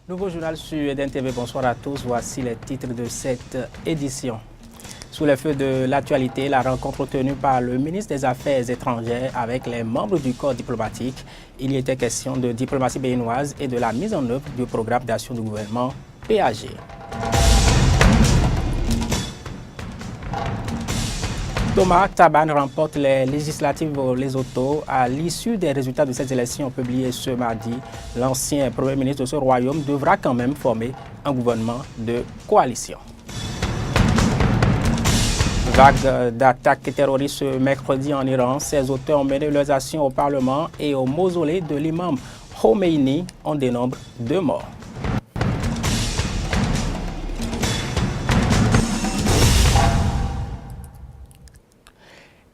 Nouveau journal sur Eden TV, bonsoir à tous. Voici les titres de cette édition. Sous les feux de l'actualité, la rencontre tenue par le ministre des Affaires étrangères avec les membres du corps diplomatique. Il y était question de diplomatie béninoise et de la mise en œuvre du programme d'action du gouvernement PAG. Thomas Taban remporte les législatives au Lesotho. À l'issue des résultats de ces élections publiées ce mardi, l'ancien Premier ministre de ce royaume devra quand même former un gouvernement de coalition. Vague d'attaques terroristes ce mercredi en Iran. Ces auteurs ont mené leurs actions au Parlement et au mausolée de l'imam Khomeini. On dénombre 2 morts.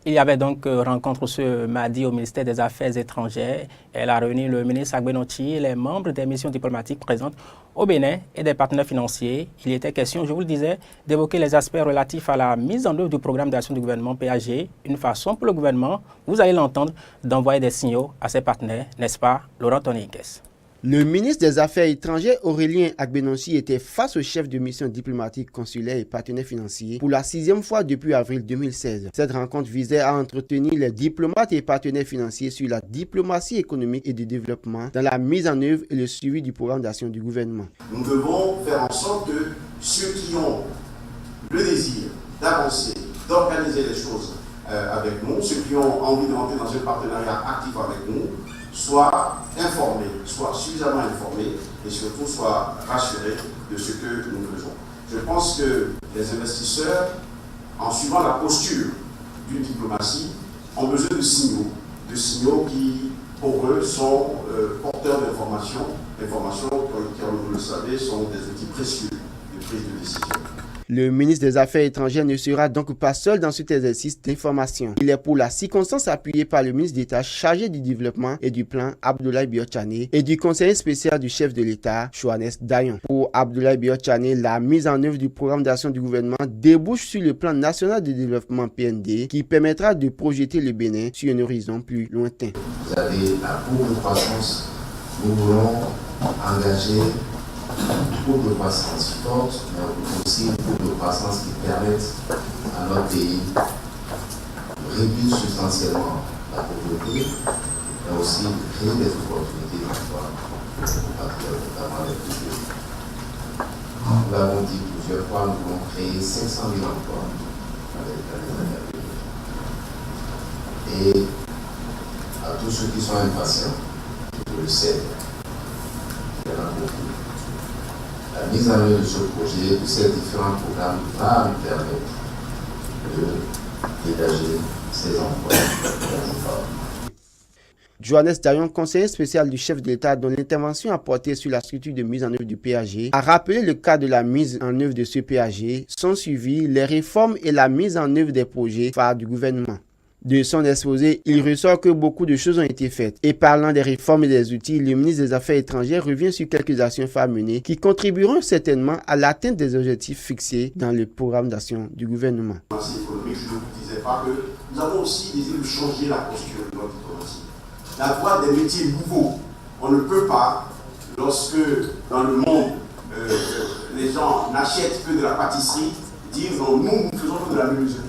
Il y avait donc rencontre ce mardi au ministère des Affaires étrangères. Elle a réuni le ministre Agbenotchi, les membres des missions diplomatiques présentes au Bénin et des partenaires financiers. Il était question, je vous le disais, d'évoquer les aspects relatifs à la mise en œuvre du programme d'action du gouvernement PAG. Une façon pour le gouvernement, vous allez l'entendre, d'envoyer des signaux à ses partenaires, n'est-ce pas, Laurent Tonigues? Le ministre des Affaires étrangères, Aurélien Agbenotchi, était face au chef de mission diplomatique, consulaire et partenaires financiers pour la 6e fois depuis avril 2016. Cette rencontre visait à entretenir les diplomates et partenaires financiers sur la diplomatie économique et de développement dans la mise en œuvre et le suivi du programme d'action du gouvernement. Nous devons faire en sorte que ceux qui ont le désir d'avancer, d'organiser les choses avec nous, ceux qui ont envie de rentrer dans un partenariat actif avec nous, soient informés, soient suffisamment informés et surtout soient rassurés de ce que nous faisons. Je pense que les investisseurs, en suivant la posture d'une diplomatie, ont besoin de signaux qui, pour eux, sont porteurs d'informations, informations qui, comme vous le savez, sont des outils précieux de prise de décision. Le ministre des Affaires étrangères ne sera donc pas seul dans cet exercice d'information. Il est pour la circonstance appuyé par le ministre d'État chargé du développement et du plan Abdoulaye Biotchane et du conseiller spécial du chef de l'État, Johannes Dayon. Pour Abdoulaye Biotchane, la mise en œuvre du programme d'action du gouvernement débouche sur le plan national de développement PND qui permettra de projeter le Bénin sur un horizon plus lointain. Vous avez la courbe de croissance. Nous voulons engager une courbe de croissance forte, mais aussi une courbe de croissance qui permette à notre pays de réduire substantiellement la pauvreté, mais aussi de créer des opportunités d'emploi, notamment les plus petits. Nous l'avons dit plusieurs fois, nous voulons créer 500 000 emplois avec les années à venir. Et à tous ceux qui sont impatients, je le sais, il y en a beaucoup. La mise en œuvre de ce projet, de ces différents programmes, va nous permettre de dégager ces emplois. Johannes Dayon, conseiller spécial du chef de l'État, dont l'intervention a porté sur la structure de mise en œuvre du PAG, a rappelé le cas de la mise en œuvre de ce PAG, sont suivis les réformes et la mise en œuvre des projets phares du gouvernement. De son exposé, il ressort que beaucoup de choses ont été faites. Et parlant des réformes et des outils, le ministre des Affaires étrangères revient sur quelques actions phares menées qui contribueront certainement à l'atteinte des objectifs fixés dans le programme d'action du gouvernement. Économique, je ne vous disais pas que nous avons aussi décidé de changer la posture de notre diplomatie. La voie des métiers nouveaux. On ne peut pas, lorsque dans le monde, les gens n'achètent que de la pâtisserie, dire non, nous faisons que de la menuiserie.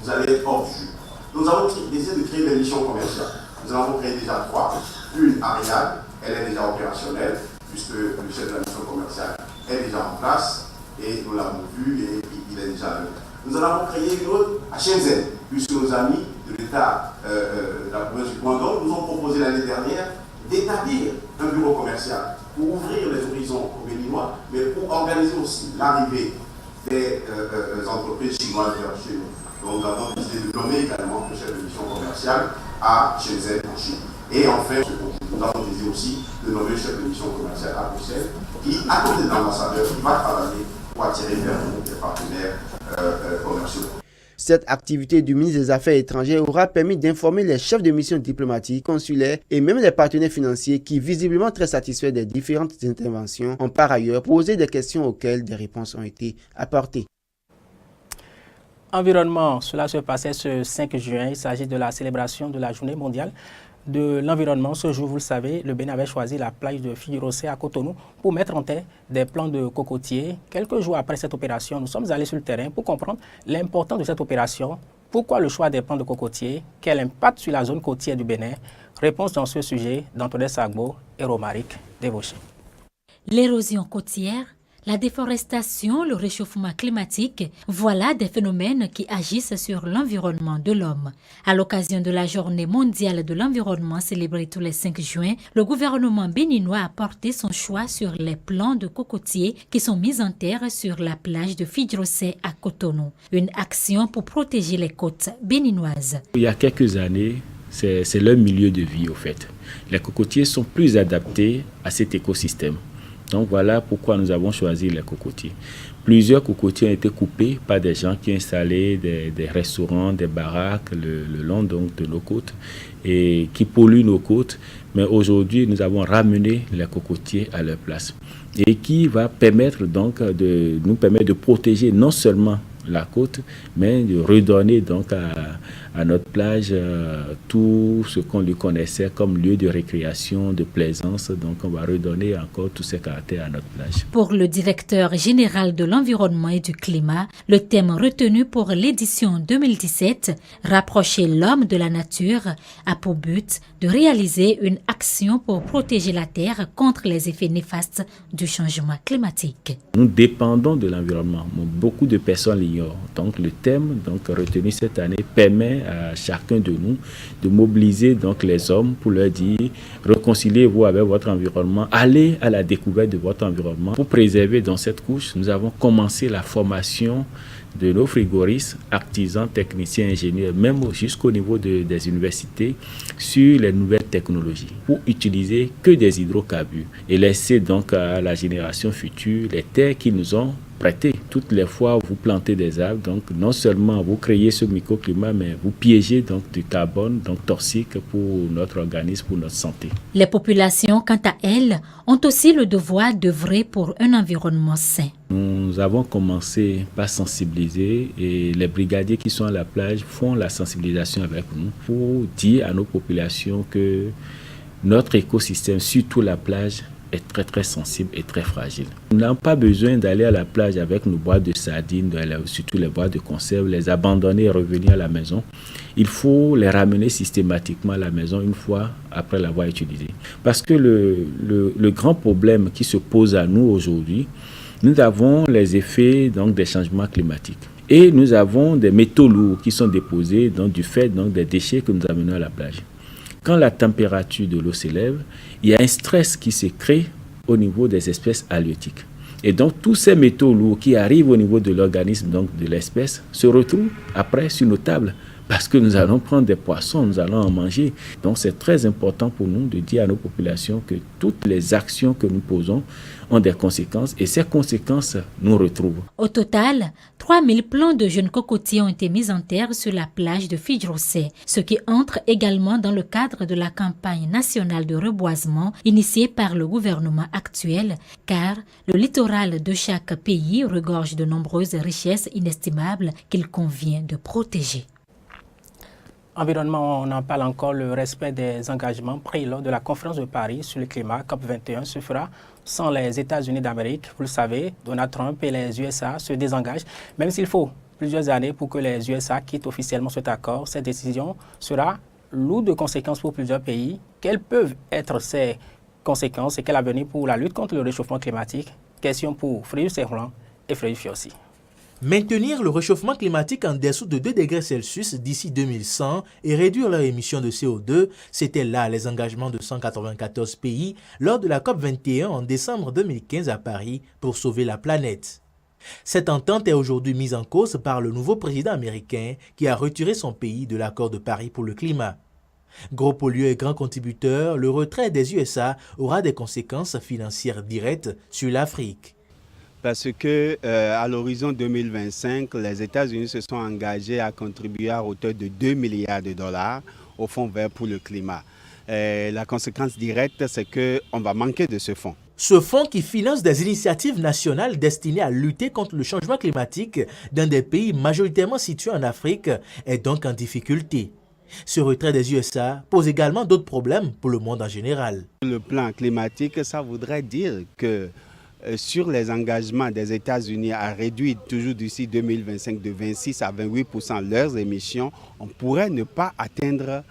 Vous allez être hors du jeu. Nous avons décidé de créer des missions commerciales. Nous en avons créé déjà 3. Une, Ariane, elle est déjà opérationnelle, puisque le chef de la mission commerciale est déjà en place, et nous l'avons vu, et il est déjà là. Nous en avons créé une autre à Shenzhen, puisque nos amis de l'État de la province du Guangdong nous ont proposé l'année dernière d'établir un bureau commercial pour ouvrir les horizons aux Béninois, mais pour organiser aussi l'arrivée des entreprises chinoises vers chez nous. Donc nous avons décidé de nommer également le chef de mission commerciale à Shenzhen en Chine. Et enfin, nous avons décidé aussi de nommer le chef de mission commerciale à Bruxelles, qui, à côté de l'ambassadeur, va travailler pour attirer vers nous des partenaires commerciaux. Cette activité du ministre des Affaires étrangères aura permis d'informer les chefs de mission diplomatiques, consulaires et même les partenaires financiers qui, visiblement très satisfaits des différentes interventions, ont par ailleurs posé des questions auxquelles des réponses ont été apportées. Environnement, cela se passait ce 5 juin. Il s'agit de la célébration de la Journée mondiale de l'environnement, ce jour, vous le savez, le Bénin avait choisi la plage de Figuerossé à Cotonou pour mettre en terre des plants de cocotiers. Quelques jours après cette opération, nous sommes allés sur le terrain pour comprendre l'importance de cette opération. Pourquoi le choix des plants de cocotiers? Quel impact sur la zone côtière du Bénin? Réponse dans ce sujet d'Antoinette Sagbo et Romaric Devauché. L'érosion côtière, la déforestation, le réchauffement climatique, voilà des phénomènes qui agissent sur l'environnement de l'homme. À l'occasion de la Journée mondiale de l'environnement célébrée tous les 5 juin, le gouvernement béninois a porté son choix sur les plants de cocotiers qui sont mis en terre sur la plage de Figuerossé à Cotonou. Une action pour protéger les côtes béninoises. Il y a quelques années, c'est leur milieu de vie au fait. Les cocotiers sont plus adaptés à cet écosystème. Donc voilà pourquoi nous avons choisi les cocotiers. Plusieurs cocotiers ont été coupés par des gens qui ont installé des restaurants, des baraques le long donc, de nos côtes et qui polluent nos côtes. Mais aujourd'hui, nous avons ramené les cocotiers à leur place et qui va permettre donc nous permettre de protéger non seulement la côte, mais de redonner donc à notre plage tout ce qu'on lui connaissait comme lieu de récréation, de plaisance. Donc on va redonner encore tous ces caractères à notre plage. Pour le directeur général de l'environnement et du climat, le thème retenu pour l'édition 2017, Rapprocher l'homme de la nature, a pour but de réaliser une action pour protéger la Terre contre les effets néfastes du changement climatique. Nous dépendons de l'environnement. Beaucoup de personnes l'ignorent. Donc le thème retenu cette année permet à chacun de nous de mobiliser donc les hommes pour leur dire réconciliez-vous avec votre environnement, allez à la découverte de votre environnement. Pour préserver dans cette couche, nous avons commencé la formation de nos frigoristes, artisans, techniciens, ingénieurs, même jusqu'au niveau des universités, sur les nouvelles technologies pour utiliser que des hydrocarbures et laisser donc à la génération future les terres qui nous ont prêtées. Toutes les fois où vous plantez des arbres, donc non seulement vous créez ce microclimat, mais vous piégez donc du carbone donc toxique pour notre organisme, pour notre santé. Les populations, quant à elles, ont aussi le devoir d'œuvrer pour un environnement sain. Nous avons commencé par sensibiliser et les brigadiers qui sont à la plage font la sensibilisation avec nous pour dire à nos populations que notre écosystème, surtout la plage, est très très sensible et très fragile. Nous n'avons pas besoin d'aller à la plage avec nos boîtes de sardines, surtout les boîtes de conserve, les abandonner et revenir à la maison. Il faut les ramener systématiquement à la maison une fois après l'avoir utilisé. Parce que le grand problème qui se pose à nous aujourd'hui, nous avons les effets donc, des changements climatiques. Et nous avons des métaux lourds qui sont déposés donc, du fait donc, des déchets que nous amenons à la plage. Quand la température de l'eau s'élève, il y a un stress qui se crée au niveau des espèces halieutiques. Et donc, tous ces métaux lourds qui arrivent au niveau de l'organisme donc de l'espèce se retrouvent après sur nos tables. Parce que nous allons prendre des poissons, nous allons en manger. Donc c'est très important pour nous de dire à nos populations que toutes les actions que nous posons ont des conséquences et ces conséquences nous retrouvent. Au total, 3000 plants de jeunes cocotiers ont été mis en terre sur la plage de Figuerossé, ce qui entre également dans le cadre de la campagne nationale de reboisement initiée par le gouvernement actuel, car le littoral de chaque pays regorge de nombreuses richesses inestimables qu'il convient de protéger. Environnement, on en parle encore, le respect des engagements pris lors de la conférence de Paris sur le climat COP21 se fera sans les États-Unis d'Amérique. Vous le savez, Donald Trump et les USA se désengagent, même s'il faut plusieurs années pour que les USA quittent officiellement cet accord. Cette décision sera lourde de conséquences pour plusieurs pays. Quelles peuvent être ces conséquences et quel avenir pour la lutte contre le réchauffement climatique? Question pour Frédéric Serlan et Frédéric Fiossi. Maintenir le réchauffement climatique en dessous de 2 degrés Celsius d'ici 2100 et réduire leurs émissions de CO2, c'était là les engagements de 194 pays lors de la COP21 en décembre 2015 à Paris pour sauver la planète. Cette entente est aujourd'hui mise en cause par le nouveau président américain qui a retiré son pays de l'accord de Paris pour le climat. Gros pollueur et grand contributeur, le retrait des USA aura des conséquences financières directes sur l'Afrique. Parce que à l'horizon 2025, les États-Unis se sont engagés à contribuer à hauteur de 2 milliards de dollars au Fonds vert pour le climat. La conséquence directe, c'est qu'on va manquer de ce fonds. Ce fonds qui finance des initiatives nationales destinées à lutter contre le changement climatique dans des pays majoritairement situés en Afrique est donc en difficulté. Ce retrait des USA pose également d'autres problèmes pour le monde en général. Le plan climatique, ça voudrait dire que sur les engagements des États-Unis à réduire toujours d'ici 2025 de 26 à 28% leurs émissions, on pourrait ne pas atteindre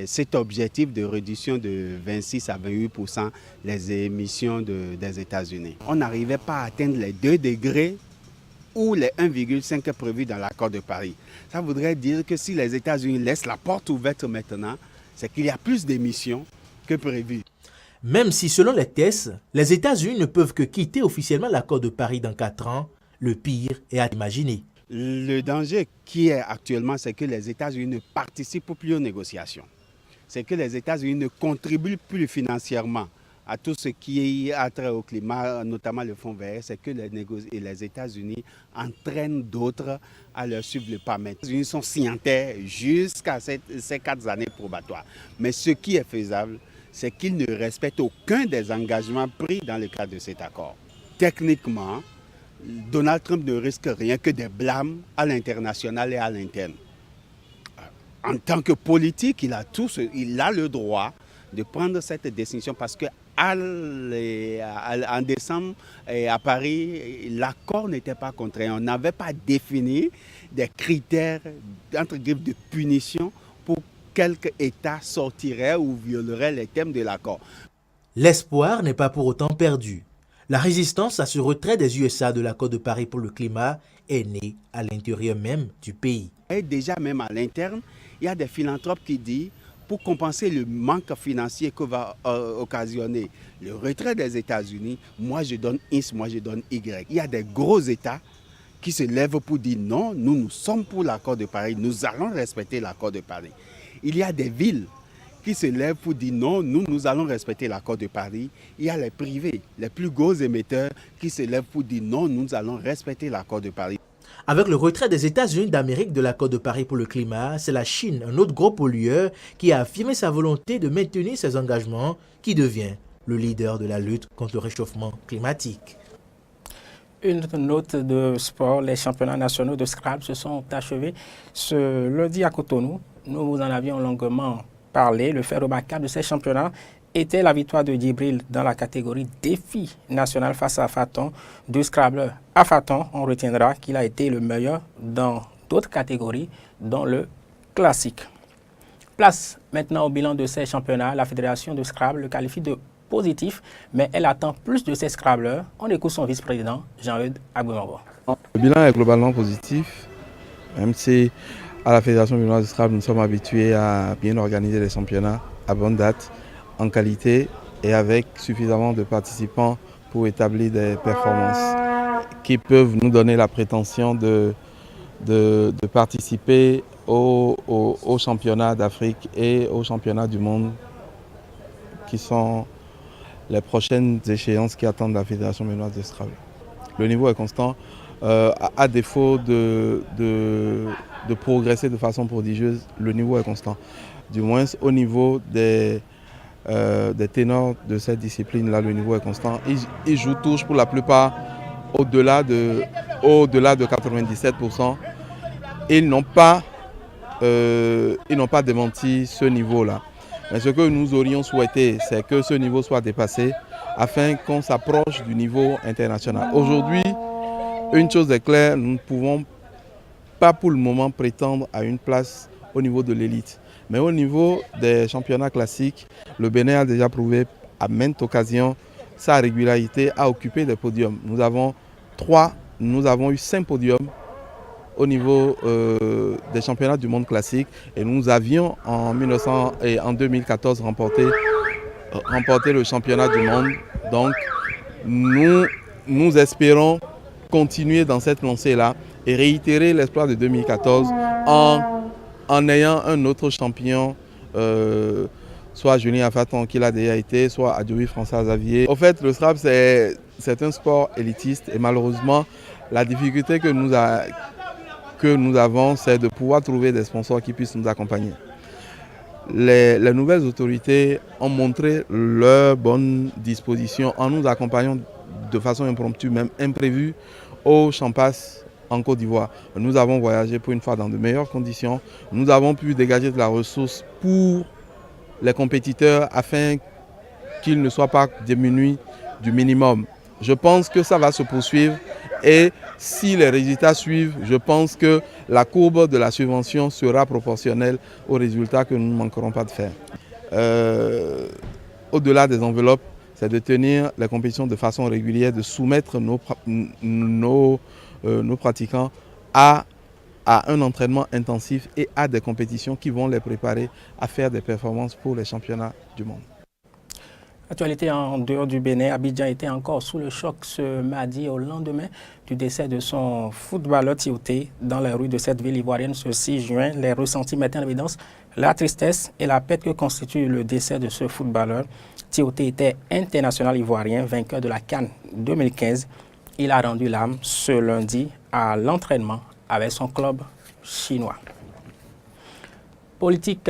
cet objectif de réduction de 26 à 28% les émissions des États-Unis. On n'arrivait pas à atteindre les 2 degrés ou les 1,5 prévus dans l'accord de Paris. Ça voudrait dire que si les États-Unis laissent la porte ouverte maintenant, c'est qu'il y a plus d'émissions que prévu. Même si, selon les tests, les États-Unis ne peuvent que quitter officiellement l'accord de Paris dans 4 ans, le pire est à imaginer. Le danger qui est actuellement, c'est que les États-Unis ne participent plus aux négociations. C'est que les États-Unis ne contribuent plus financièrement à tout ce qui a trait au climat, notamment le Fonds vert. C'est que les États-Unis entraînent d'autres à leur suivre le pas. Les États-Unis sont signataires jusqu'à ces 4 années probatoires. Mais ce qui est faisable, c'est qu'ils ne respectent aucun des engagements pris dans le cadre de cet accord. Techniquement, Donald Trump ne risque rien que des blâmes à l'international et à l'interne. En tant que politique, il a le droit de prendre cette décision parce que en décembre à Paris, l'accord n'était pas contraint. On n'avait pas défini des critères entre guillemets de punition pour quelque État sortirait ou violerait les thèmes de l'accord. L'espoir n'est pas pour autant perdu. La résistance à ce retrait des USA de l'accord de Paris pour le climat est née à l'intérieur même du pays. Et déjà même à l'interne, il y a des philanthropes qui disent pour compenser le manque financier que va occasionner le retrait des États-Unis, moi je donne X, moi je donne Y. Il y a des gros États qui se lèvent pour dire non, nous sommes pour l'accord de Paris, nous allons respecter l'accord de Paris. Il y a des villes qui se lèvent pour dire non, nous allons respecter l'accord de Paris. Il y a les privés, les plus gros émetteurs qui se lèvent pour dire non, nous allons respecter l'accord de Paris. Avec le retrait des États-Unis d'Amérique de l'accord de Paris pour le climat, c'est la Chine, un autre gros pollueur, qui a affirmé sa volonté de maintenir ses engagements, qui devient le leader de la lutte contre le réchauffement climatique. Une note de sport, les championnats nationaux de Scrabble se sont achevés ce lundi à Cotonou. Nous vous en avions longuement parlé. Le fait remarquable de ces championnats était la victoire de Djibril dans la catégorie défi national face à Faton, deux Scrabbleurs. À Faton, on retiendra qu'il a été le meilleur dans d'autres catégories, dont le classique. Place maintenant au bilan de ces championnats. La fédération de Scrabble le qualifie de positif, mais elle attend plus de ses Scrabbleurs. On écoute son vice-président, Jean-Eudes Abouambo. Le bilan est globalement positif, même si à la fédération de Scrabble, nous sommes habitués à bien organiser les championnats à bonne date, en qualité et avec suffisamment de participants pour établir des performances qui peuvent nous donner la prétention de participer aux championnats d'Afrique et aux championnats du monde qui sont les prochaines échéances qui attendent la Fédération béninoise de Scrabble. Le niveau est constant, à défaut de progresser de façon prodigieuse, le niveau est constant. Du moins au niveau des ténors de cette discipline-là, le niveau est constant. Ils jouent tous pour la plupart au-delà de 97%. Ils n'ont pas démenti ce niveau-là. Mais ce que nous aurions souhaité, c'est que ce niveau soit dépassé afin qu'on s'approche du niveau international. Aujourd'hui, une chose est claire, nous ne pouvons pas pour le moment prétendre à une place au niveau de l'élite. Mais au niveau des championnats classiques, le Bénin a déjà prouvé à maintes occasions sa régularité à occuper des podiums. Nous avons eu 5 podiums au niveau des championnats du monde classique et nous avions en 2014 remporté le championnat du monde. Donc nous espérons continuer dans cette lancée-là et réitérer l'espoir de 2014 en ayant un autre champion, soit Julien Faton qui l'a déjà été, soit Adjoui François Xavier. Au fait, le Scrabble, c'est un sport élitiste et malheureusement, la difficulté que nous avons, c'est de pouvoir trouver des sponsors qui puissent nous accompagner. Les nouvelles autorités ont montré leur bonne disposition en nous accompagnant de façon impromptue, même imprévue, au Champass en Côte d'Ivoire. Nous avons voyagé pour une fois dans de meilleures conditions. Nous avons pu dégager de la ressource pour les compétiteurs afin qu'ils ne soient pas diminués du minimum. Je pense que ça va se poursuivre et si les résultats suivent, je pense que la courbe de la subvention sera proportionnelle aux résultats que nous ne manquerons pas de faire. Au-delà des enveloppes, c'est de tenir les compétitions de façon régulière, de soumettre nos pratiquants à un entraînement intensif et à des compétitions qui vont les préparer à faire des performances pour les championnats du monde. Actualité en dehors du Bénin, Abidjan était encore sous le choc ce mardi au lendemain du décès de son footballeur Tioté dans les rues de cette ville ivoirienne ce 6 juin. Les ressentis mettent en évidence la tristesse et la perte que constitue le décès de ce footballeur. Tioté était international ivoirien, vainqueur de la CAN 2015. Il a rendu l'âme ce lundi à l'entraînement avec son club chinois. Politique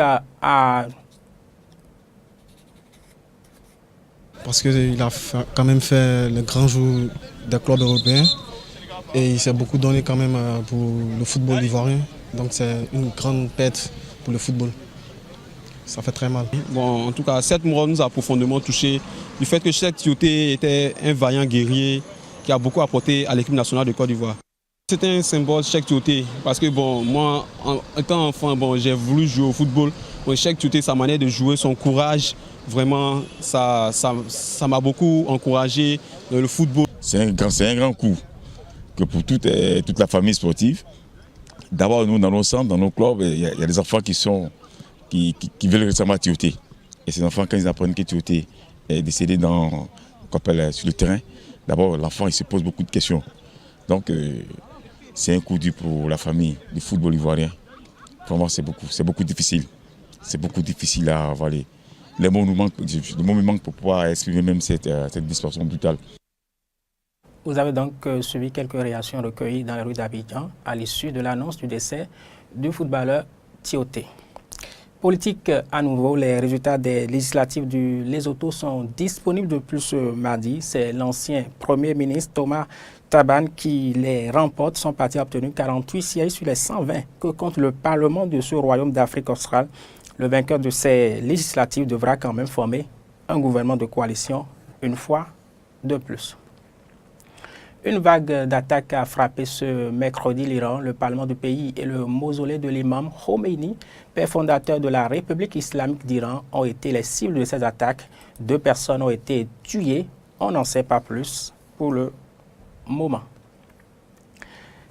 parce qu'il a quand même fait le grand jour des clubs européens et il s'est beaucoup donné quand même pour le football ivoirien. Donc c'est une grande perte pour le football. Ça fait très mal. Bon, en tout cas, cette mort nous a profondément touchés du fait que Cheikh Tioté était un vaillant guerrier qui a beaucoup apporté à l'équipe nationale de Côte d'Ivoire. C'était un symbole Cheikh Tioté parce que bon, moi, étant enfant, bon, j'ai voulu jouer au football. Bon, Cheikh Tioté, sa manière de jouer, son courage, vraiment, ça m'a beaucoup encouragé dans le football. C'est un grand coup que pour toute la famille sportive. D'abord, nous, dans nos centres, dans nos clubs, il y a des enfants qui veulent récemment Tioté. Et ces enfants, quand ils apprennent que Tioté est décédé sur le terrain, d'abord, l'enfant il se pose beaucoup de questions. Donc, c'est un coup dur pour la famille du football ivoirien. Vraiment, c'est beaucoup difficile. C'est beaucoup difficile à avaler. Les mots me manquent pour pouvoir exprimer même cette disparition brutale. Vous avez donc suivi quelques réactions recueillies dans les rues d'Abidjan à l'issue de l'annonce du décès du footballeur Tioté. Politique à nouveau, les résultats des législatives du Lesotho sont disponibles depuis ce mardi. C'est l'ancien Premier ministre Thomas Thabane qui les remporte. Son parti a obtenu 48 sièges sur les 120 que compte le Parlement de ce royaume d'Afrique australe. Le vainqueur de ces législatives devra quand même former un gouvernement de coalition une fois de plus. Une vague d'attaques a frappé ce mercredi l'Iran. Le Parlement du pays et le mausolée de l'imam Khomeini, père fondateur de la République islamique d'Iran, ont été les cibles de ces attaques. 2 personnes ont été tuées. On n'en sait pas plus pour le moment.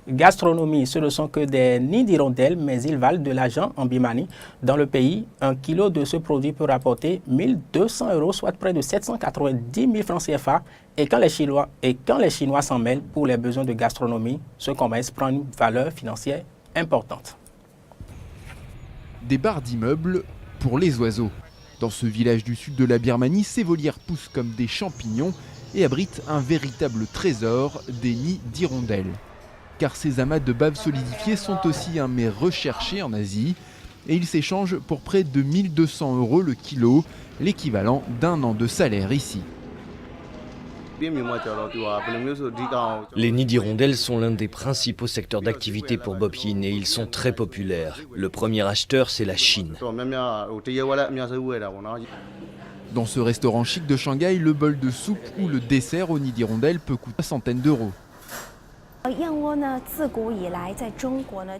Gastronomie, ce ne sont que des nids d'hirondelles, mais ils valent de l'argent en Birmanie. Dans le pays, 1 kilo de ce produit peut rapporter 1 200 €, soit près de 790 000 francs CFA. Et quand les Chinois s'en mêlent pour les besoins de gastronomie, ce commerce prend une valeur financière importante. Des barres d'immeubles pour les oiseaux. Dans ce village du sud de la Birmanie, ces volières poussent comme des champignons et abritent un véritable trésor, des nids d'hirondelles. Car ces amas de bave solidifiées sont aussi un mets recherché en Asie et ils s'échangent pour près de 1 200 € le kilo, l'équivalent d'1 an de salaire ici. Les nids d'hirondelles sont l'un des principaux secteurs d'activité pour Bob Yin et ils sont très populaires. Le premier acheteur, c'est la Chine. Dans ce restaurant chic de Shanghai, le bol de soupe ou le dessert au nid d'hirondelles peut coûter centaines d'euros.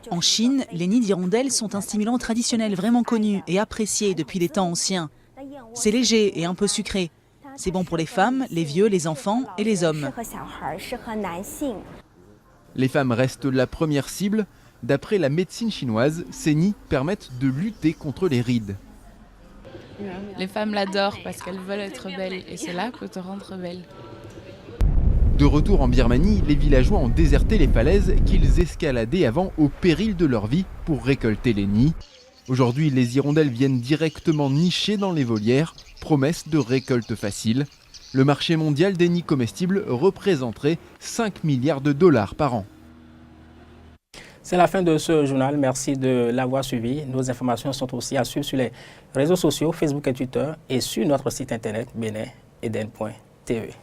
En Chine, les nids d'hirondelles sont un stimulant traditionnel vraiment connu et apprécié depuis les temps anciens. C'est léger et un peu sucré. C'est bon pour les femmes, les vieux, les enfants et les hommes. Les femmes restent la première cible. D'après la médecine chinoise, ces nids permettent de lutter contre les rides. Les femmes l'adorent parce qu'elles veulent être belles et cela peut te rendre belle. De retour en Birmanie, les villageois ont déserté les falaises qu'ils escaladaient avant au péril de leur vie pour récolter les nids. Aujourd'hui, les hirondelles viennent directement nicher dans les volières, promesse de récolte facile. Le marché mondial des nids comestibles représenterait 5 milliards de dollars par an. C'est la fin de ce journal. Merci de l'avoir suivi. Nos informations sont aussi à suivre sur les réseaux sociaux, Facebook et Twitter, et sur notre site internet benin-eden.tv.